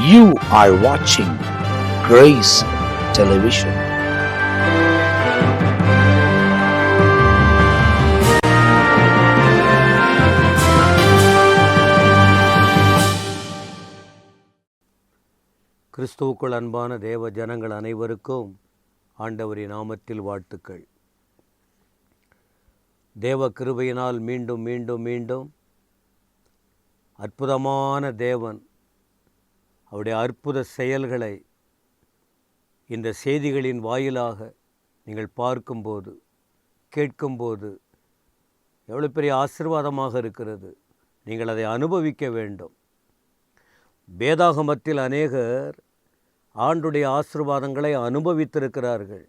You are watching Grace Television. கிறிஸ்துவுக்குள் அன்பான தேவ ஜனங்கள் அனைவருக்கும் ஆண்டவரின் நாமத்தில் வாழ்த்துக்கள். தேவ கிருபையினால் மீண்டும் மீண்டும் மீண்டும் அற்புதமான தேவன் அவருடைய அற்புத செயல்களை இந்த செய்திகளின் வாயிலாக நீங்கள் பார்க்கும்போது கேட்கும்போது எவ்வளோ பெரிய ஆசீர்வாதமாக இருக்கிறது. நீங்கள் அதை அனுபவிக்க வேண்டும். வேதாகமத்தில் அநேகர் ஆண்டுடைய ஆசீர்வாதங்களை அனுபவித்திருக்கிறார்கள்.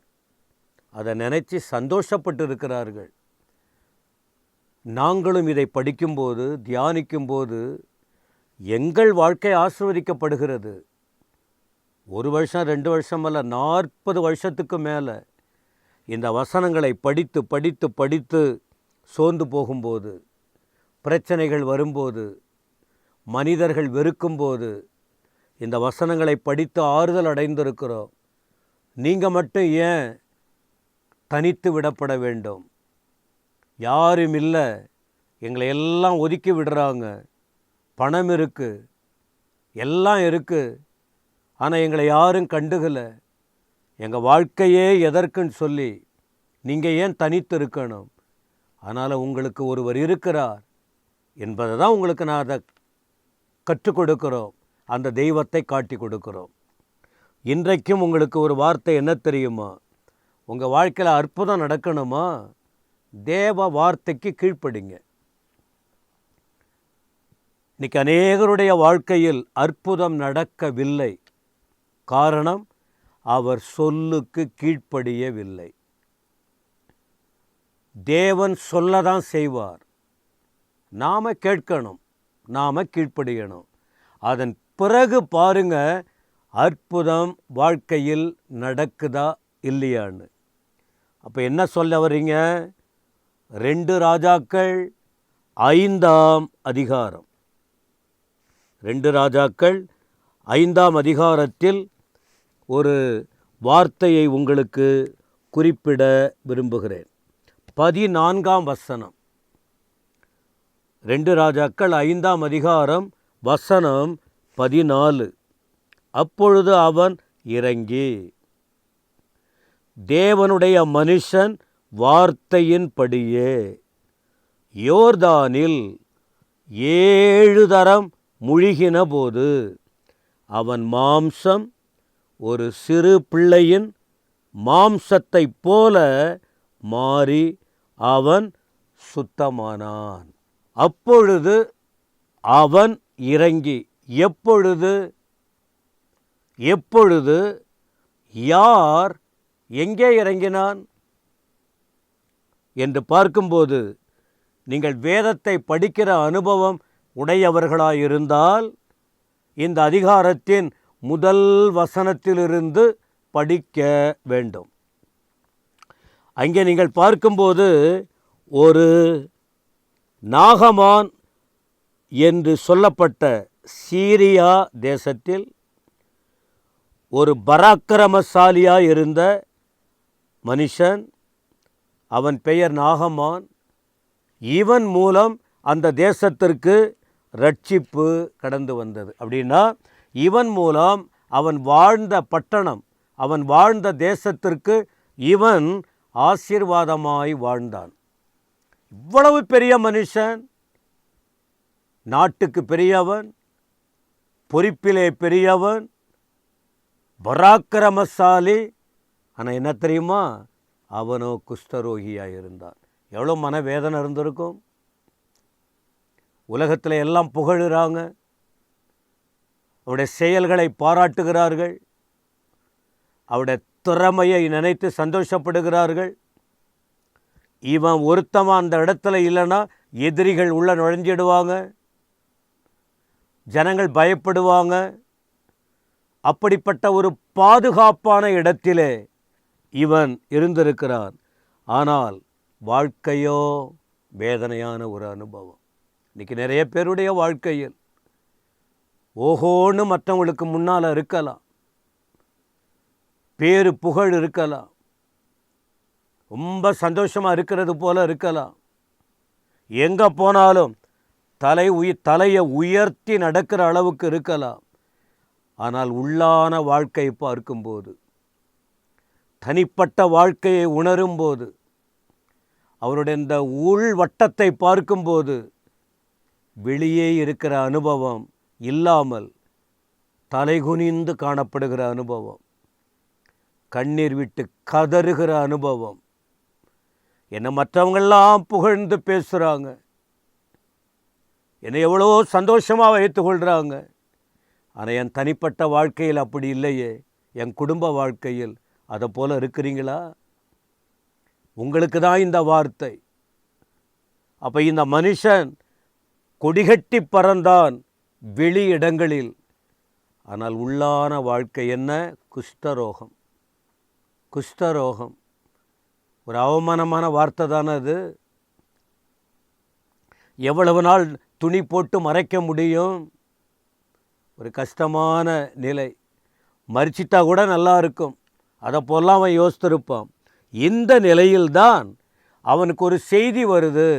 அதை நினைச்சு சந்தோஷப்பட்டு இருக்கிறார்கள். நாங்களும் இதை படிக்கும்போது தியானிக்கும்போது எங்கள் வாழ்க்கை ஆசீர்வதிக்கப்படுகிறது. 1 வருஷம் 2 வருஷம் அல்ல, 40 வருஷத்துக்கு மேலே இந்த வசனங்களை படித்து படித்து படித்து சோர்ந்து போகும்போது, பிரச்சனைகள் வரும்போது, மனிதர்கள் வெறுக்கும்போது இந்த வசனங்களை படித்து ஆறுதல் அடைந்திருக்கிறோம். நீங்கள் மட்டும் ஏன் தனித்து விடப்பட வேண்டும்? யாரும் இல்லை, எங்களை எல்லாம் ஒதுக்கி விடுறாங்க. பணம் இருக்குது, எல்லாம் இருக்குது, ஆனால் எங்களை யாரும் கண்டுகலை. எங்கள் வாழ்க்கையே எதற்குன்னு சொல்லி நீங்கள் ஏன் தனித்து இருக்கணும்? அதனால் உங்களுக்கு ஒருவர் இருக்கிறார் என்பதை தான் உங்களுக்கு நான் அதை கற்றுக் கொடுக்கிறோம். அந்த தெய்வத்தை காட்டி கொடுக்கிறோம். இன்றைக்கும் உங்களுக்கு ஒரு வார்த்தை என்ன தெரியுமா? உங்கள் வாழ்க்கையில் அற்புதம் நடக்கணுமா? தேவ வார்த்தைக்கு கீழ்ப்படிங்க. இன்றைக்கி அநேகருடைய வாழ்க்கையில் அற்புதம் நடக்கவில்லை. காரணம், அவர் சொல்லுக்கு கீழ்ப்படியவில்லை. தேவன் சொல்லதான் செய்வார். நாம் கேட்கணும், நாம் கீழ்ப்படியணும். அதன் பிறகு பாருங்க அற்புதம் வாழ்க்கையில் நடக்குதா இல்லையான்னு. அப்போ என்ன சொல்ல வர்றீங்க? 2 ராஜாக்கள் 5ஆம் அதிகாரம், 2 ராஜாக்கள் 5ஆம் அதிகாரத்தில் ஒரு வார்த்தையை உங்களுக்கு குறிப்பிட விரும்புகிறேன். 14ஆம் வசனம். 2 ராஜாக்கள் 5ஆம் அதிகாரம் வசனம் 14. அப்பொழுது அவன் இறங்கி தேவனுடைய மனுஷன் வார்த்தையின்படியே யோர்தானில் 7 தரம் முழுகின போது அவன் மாம்சம் ஒரு சிறு பிள்ளையின் மாம்சத்தைப் போல மாறி அவன் சுத்தமானான். அப்பொழுது அவன் இறங்கி, எப்பொழுது யார் எங்கே இறங்கினான் என்று பார்க்கும்போது, நீங்கள் வேதத்தை படிக்கிற அனுபவம் உடையவர்களாயிருந்தால் இந்த அதிகாரத்தின் முதல் வசனத்திலிருந்து படிக்க வேண்டும். அங்கே நீங்கள் பார்க்கும்போது ஒரு நாகமான் என்று சொல்லப்பட்ட சீரியா தேசத்தில் ஒரு பராக்கிரமசாலியாக இருந்த மனுஷன், அவன் பெயர் நாகமான். இவன் மூலம் அந்த தேசத்திற்கு ரட்சிப்பு கடந்து வந்தது. அப்படின்னா இவன் மூலம் அவன் வாழ்ந்த பட்டணம், அவன் வாழ்ந்த தேசத்திற்கு இவன் ஆசீர்வாதமாய் வாழ்ந்தான். இவ்வளவு பெரிய மனுஷன், நாட்டுக்கு பெரியவன், பொறுப்பிலே பெரியவன், பராக்கிரமசாலி. ஆனால் என்ன தெரியுமா? அவனோ குஷ்டரோகியாக இருந்தான். எவ்வளோ மனவேதனை இருந்திருக்கும். உலகத்தில் எல்லாம் புகழுறாங்க, அவருடைய செயல்களை பாராட்டுகிறார்கள், அவருடைய திறமையை நினைத்து சந்தோஷப்படுகிறார்கள். இவன் ஒருத்தமாக அந்த இடத்துல இல்லைன்னா எதிரிகள் உள்ள நுழைஞ்சிடுவாங்க, ஜனங்கள் பயப்படுவாங்க. அப்படிப்பட்ட ஒரு பாதுகாப்பான இடத்திலே இவன் இருந்திருக்கிறான். ஆனால் வாழ்க்கையோ வேதனையான ஒரு அனுபவம். இன்றைக்கி நிறைய பேருடைய வாழ்க்கையில் ஓஹோன்னு மற்றவங்களுக்கு முன்னால் இருக்கலாம், பேரு புகழ் இருக்கலாம், ரொம்ப சந்தோஷமாக இருக்கிறது போல இருக்கலாம், எங்கே போனாலும் தலையை உயர்த்தி நடக்கிற அளவுக்கு இருக்கலாம். ஆனால் உள்ளான வாழ்க்கையை பார்க்கும்போது, தனிப்பட்ட வாழ்க்கையை உணரும்போது, அவருடைய இந்த உள் வட்டத்தை பார்க்கும்போது வெளியே இருக்கிற அனுபவம் இல்லாமல் தலைகுனிந்து காணப்படுகிற அனுபவம், கண்ணீர் விட்டு கதறுகிற அனுபவம். என்னை மற்றவங்கெல்லாம் புகழ்ந்து பேசுகிறாங்க, என்னை எவ்வளோ சந்தோஷமாக வைத்துக்கொள்கிறாங்க. ஆனால் என் தனிப்பட்ட வாழ்க்கையில் அப்படி இல்லையே. என் குடும்ப வாழ்க்கையில் அதை போல் இருக்கிறீங்களா? உங்களுக்கு தான் இந்த வார்த்தை. அப்போ இந்த மனுஷன் கொடிகட்டி பறந்தான் வெளி இடங்களில். ஆனால் உள்ளான வாழ்க்கை என்ன? குஷ்டரோகம். குஷ்டரோகம் ஒரு அவமானமான வார்த்தை தானே அது. எவ்வளவு நாள் துணி போட்டு மறைக்க முடியும்? ஒரு கஷ்டமான நிலை. மறிச்சிட்டா கூட நல்லா இருக்கும், அதை போலாம் அவன் யோசித்திருப்பான். இந்த நிலையில்தான் அவனுக்கு ஒரு செய்தி வருது.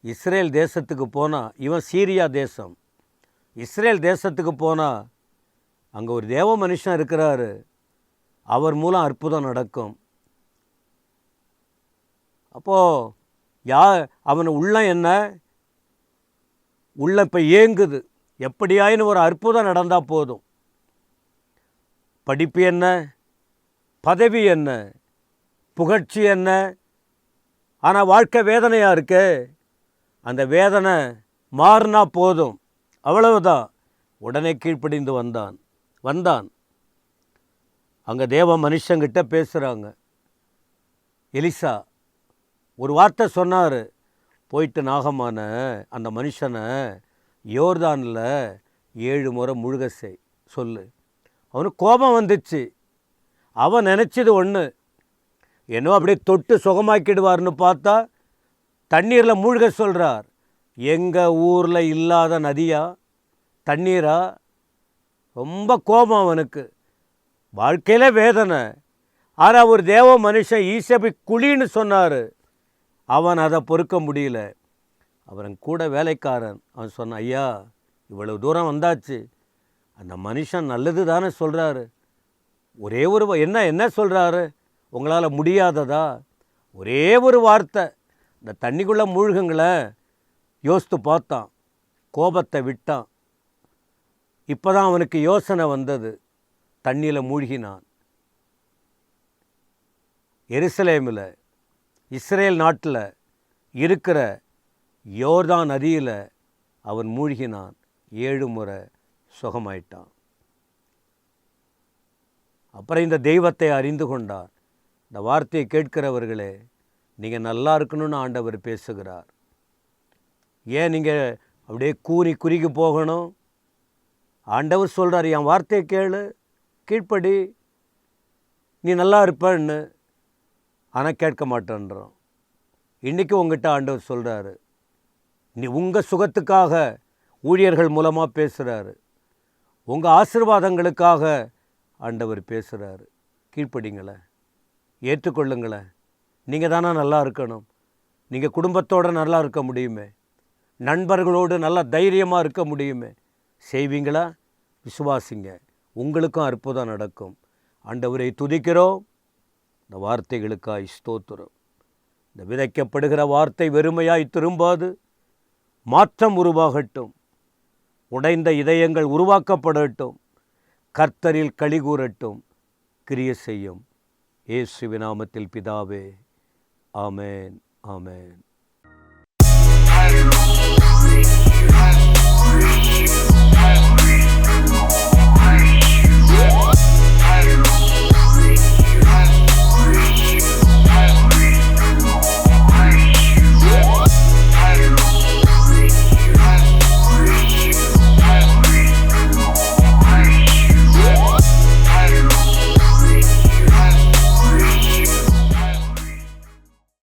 இஸ்ரேல் தேசத்துக்கு போனால், இவன் சீரியா தேசம், இஸ்ரேல் தேசத்துக்கு போனால் அங்கே ஒரு தேவ மனுஷன் இருக்கிறாரு, அவர் மூலம் அற்புதம் நடக்கும். அப்போது அவன் உள்ளம் என்ன? உள்ள இப்போ ஏங்குது, எப்படியாயின்னு ஒரு அற்புதம் நடந்தால் போதும். படிப்பு என்ன, பதவி என்ன, புகழ்ச்சி என்ன, ஆனால் வாழ்க்கை வேதனையாக இருக்கு. அந்த வேதனை மாறினா போதும், அவ்வளவுதான். உடனே கீழ்ப்படிந்து வந்தான். அங்கே தேவ மனுஷங்கிட்ட பேசுகிறாங்க. எலிசா ஒரு வார்த்தை சொன்னார், போயிட்டு நாகமான அந்த மனுஷனை யோர்தானில் 7 முறை முழுக சொல்லு. அவனுக்கு கோபம் வந்துச்சு. அவன் நினச்சது ஒன்று, என்னோ அப்படியே தொட்டு சுகமாக்கிடுவார்னு பார்த்தா தண்ணீரில் மூழ்க சொல்கிறார். எங்கள் ஊரில் இல்லாத நதியா, தண்ணீரா? ரொம்ப கோபம் அவனுக்கு, வாழ்க்கையில் வேதனை. ஆனால் ஒரு தேவ மனுஷன் ஈசபி குழின்னு சொன்னார். அவன் அதை பொறுக்க முடியல. அவன் கூட வேலைக்காரன் அவன் சொன்னான், ஐயா இவ்வளவு தூரம் வந்தாச்சு, அந்த மனுஷன் நல்லது தானே சொல்கிறாரு, ஒரே ஒரு என்ன சொல்கிறாரு, உங்களால் முடியாததா? ஒரே ஒரு வார்த்தை, இந்த தண்ணிக்குள்ளே மூழ்குங்களேன். யோசித்து பார்த்தான், கோபத்தை விட்டான். இப்போ தான் அவனுக்கு யோசனை வந்தது, தண்ணியில் மூழ்கினான். எருசலேமில் இஸ்ரேல் நாட்டில் இருக்கிற யோர்தான் நதியில் அவன் மூழ்கினான். 7 முறை சுகமாயிட்டான். அப்புறம் இந்த தெய்வத்தை அறிந்து கொண்டார். இந்த வார்த்தையை கேட்கிறவர்களே, நீங்கள் நல்லா இருக்கணும்னு ஆண்டவர் பேசுகிறார். ஏன் நீங்கள் அப்படியே குறுகி போகணும்? ஆண்டவர் சொல்கிறார், என் வார்த்தையை கேளு, கீழ்ப்படி, நீ நல்லா இருப்பன்னு. ஆனால் கேட்க மாட்டேன்றோம். இன்றைக்கி உங்ககிட்ட ஆண்டவர் சொல்கிறாரு, நீ உங்கள் சுகத்துக்காக ஊழியர்கள் மூலமாக பேசுகிறாரு, உங்கள் ஆசீர்வாதங்களுக்காக ஆண்டவர் பேசுகிறாரு. கீழ்ப்படிங்களேன், ஏற்றுக்கொள்ளுங்களேன். நீங்கள் தானே நல்லா இருக்கணும். நீங்கள் குடும்பத்தோடு நல்லா இருக்க முடியுமே, நண்பர்களோடு நல்லா தைரியமாக இருக்க முடியுமே. செய்வீங்களா? விசுவாசிங்க, உங்களுக்கும் அற்புதம் நடக்கும். ஆண்டவரை துதிக்கிறோம். இந்த வார்த்தைகளுக்காய் ஸ்தோத்திரம். இந்த விதைக்கப்படுகிற வார்த்தை வெறுமையாய் திரும்பாது, மாற்றம் உருவாகட்டும். உடைந்த இதயங்கள் உருவாக்கப்படட்டும். கர்த்தரில் களிகூரட்டும். கிரிய செய்யும். இயேசுவின் நாமத்தில் பிதாவே, ஆமென், ஆமென்.